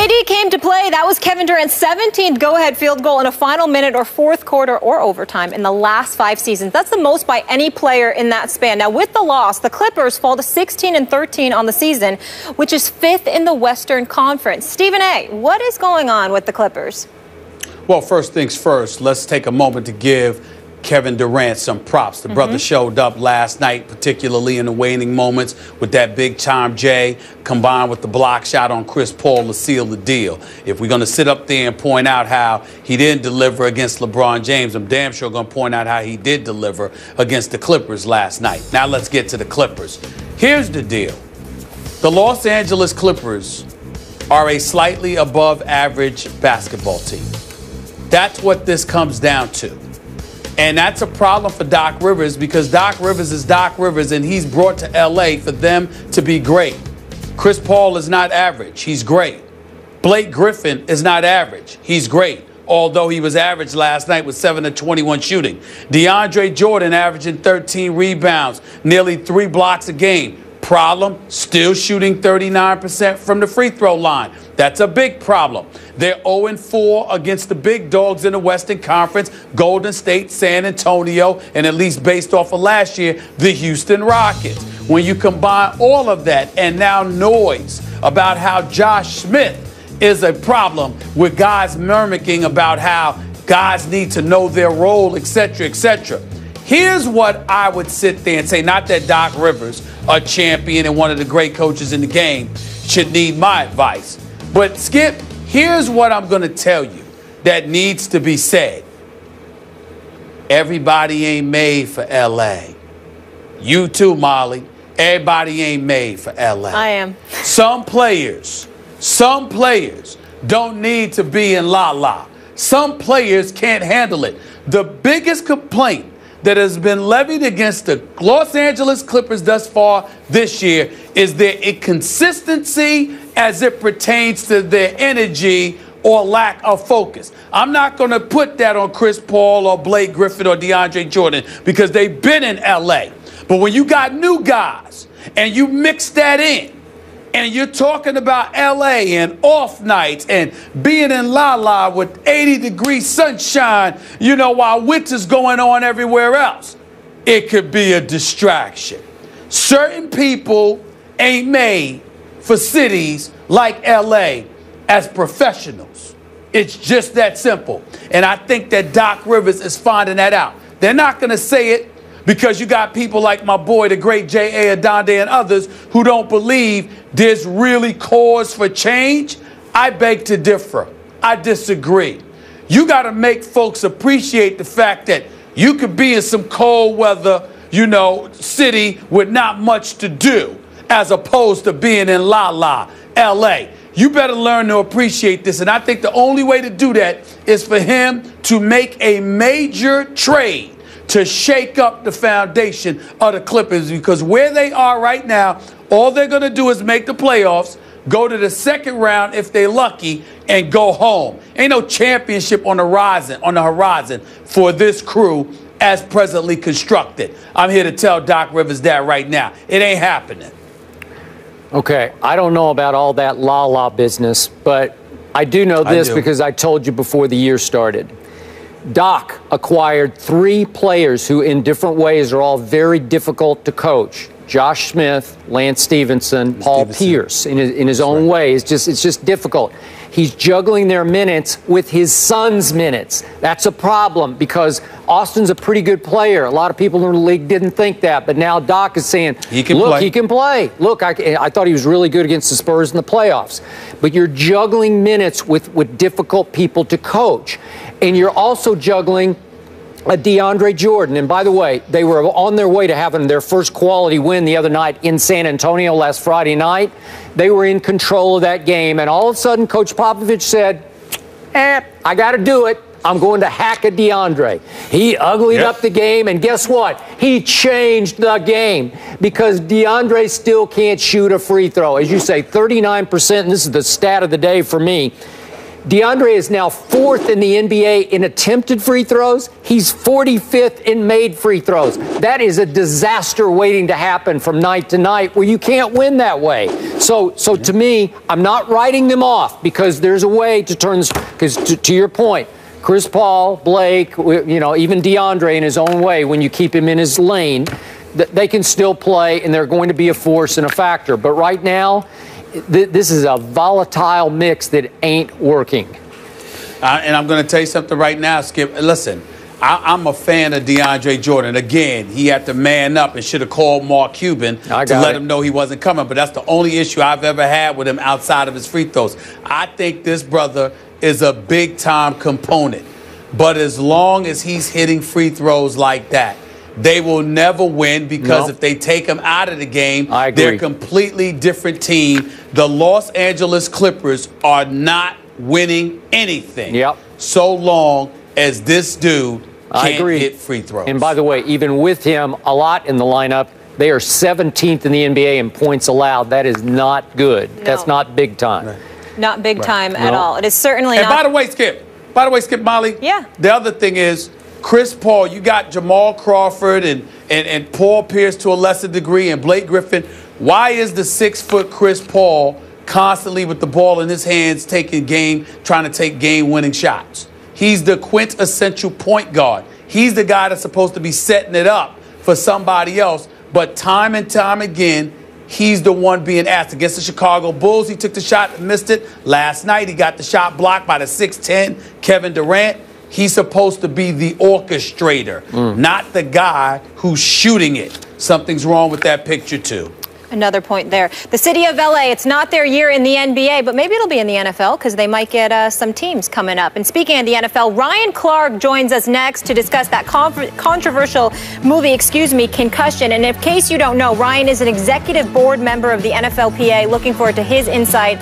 KD came to play. That was Kevin Durant's 17th go-ahead field goal in a final minute or fourth quarter or overtime in the last 5 seasons. That's the most by any player in that span. Now, with the loss, the Clippers fall to 16-13 on the season, which is 5th in the Western Conference. Stephen A., what is going on with the Clippers? Well, first things first, let's take a moment to give Kevin Durant some props. The brother showed up last night, particularly in the waning moments with that big-time J, combined with the block shot on Chris Paul to seal the deal. If we're going to sit up there and point out how he didn't deliver against LeBron James, I'm damn sure going to point out how he did deliver against the Clippers last night. Now let's get to the Clippers. Here's the deal. The Los Angeles Clippers are a slightly above average basketball team. That's what this comes down to. And that's a problem for Doc Rivers because Doc Rivers is Doc Rivers and he's brought to L.A. for them to be great. Chris Paul is not average. He's great. Blake Griffin is not average. He's great, although he was average last night with 7 of 21 shooting. DeAndre Jordan averaging 13 rebounds, nearly 3 blocks a game. Problem, still shooting 39% from the free throw line. That's a big problem. They're 0-4 against the big dogs in the Western Conference, Golden State, San Antonio, and at least based off of last year, the Houston Rockets. When you combine all of that and now noise about how Josh Smith is a problem with guys mimicking about how guys need to know their role, etc., etc. Here's what I would sit there and say, not that Doc Rivers, a champion and one of the great coaches in the game, should need my advice. But, Skip, here's what I'm going to tell you that needs to be said. Everybody ain't made for L.A. You too, Molly. Everybody ain't made for L.A. I am. Some players don't need to be in la-la. Some players can't handle it. The biggest complaint that has been levied against the Los Angeles Clippers thus far this year is their inconsistency as it pertains to their energy or lack of focus. I'm not going to put that on Chris Paul or Blake Griffin or DeAndre Jordan because they've been in L.A. But when you got new guys and you mix that in, and you're talking about L.A. and off nights and being in La-La with 80-degree sunshine, you know, while winter's going on everywhere else, it could be a distraction. Certain people ain't made for cities like L.A. as professionals. It's just that simple. And I think that Doc Rivers is finding that out. They're not going to say it because you got people like my boy, the great J.A. Adonde and others who don't believe there's really cause for change. I beg to differ. I disagree. You got to make folks appreciate the fact that you could be in some cold weather, you know, city with not much to do as opposed to being in La-La, L.A. You better learn to appreciate this. And I think the only way to do that is for him to make a major trade to shake up the foundation of the Clippers, because where they are right now, all they're going to do is make the playoffs, go to the second round if they're lucky, and go home. Ain't no championship on the horizon for this crew as presently constructed. I'm here to tell Doc Rivers that right now. It ain't happening. Okay, I don't know about all that la-la business, but I do know this because I told you before the year started. Doc acquired 3 players who in different ways are all very difficult to coach. Josh Smith, Lance Stevenson, Paul Pierce in his own way. It's just difficult. He's juggling their minutes with his son's minutes. That's a problem because Austin's a pretty good player. A lot of people in the league didn't think that, but now Doc is saying, he can play. Look, I thought he was really good against the Spurs in the playoffs. But you're juggling minutes with difficult people to coach. And you're also juggling a DeAndre Jordan. And by the way, they were on their way to having their first quality win the other night in San Antonio last Friday night. They were in control of that game. And all of a sudden, Coach Popovich said, I got to do it. I'm going to hack a DeAndre. He uglied up the game. And guess what? He changed the game because DeAndre still can't shoot a free throw. As you say, 39%. And this is the stat of the day for me. DeAndre is now 4th in the NBA in attempted free throws. He's 45th in made free throws. That is a disaster waiting to happen from night to night where you can't win that way. So to me, I'm not writing them off because there's a way to turn this, because to your point, Chris Paul, Blake, even DeAndre in his own way, when you keep him in his lane, they can still play and they're going to be a force and a factor. But right now, this is a volatile mix that ain't working. And I'm going to tell you something right now, Skip. Listen, I'm a fan of DeAndre Jordan. Again, he had to man up and should have called Mark Cuban to let him know he wasn't coming. But that's the only issue I've ever had with him outside of his free throws. I think this brother is a big-time component. But as long as he's hitting free throws like that, they will never win because if they take him out of the game, they're a completely different team. The Los Angeles Clippers are not winning anything so long as this dude can't hit free throws. And by the way, even with him a lot in the lineup, they are 17th in the NBA in points allowed. That is not good. No. That's not big time. Right. Not big time at all. It is certainly not. And by the way, Skip, Molly, the other thing is, Chris Paul, you got Jamal Crawford and Paul Pierce to a lesser degree and Blake Griffin. Why is the 6-foot Chris Paul constantly with the ball in his hands trying to take game-winning shots? He's the quintessential point guard. He's the guy that's supposed to be setting it up for somebody else. But time and time again, he's the one being asked. Against the Chicago Bulls, he took the shot and missed it. Last night, he got the shot blocked by the 6'10 Kevin Durant. He's supposed to be the orchestrator, not the guy who's shooting it. Something's wrong with that picture, too. Another point there. The city of LA, it's not their year in the NBA, but maybe it'll be in the NFL because they might get some teams coming up. And speaking of the NFL, Ryan Clark joins us next to discuss that controversial movie, Concussion. And in case you don't know, Ryan is an executive board member of the NFLPA. Looking forward to his insight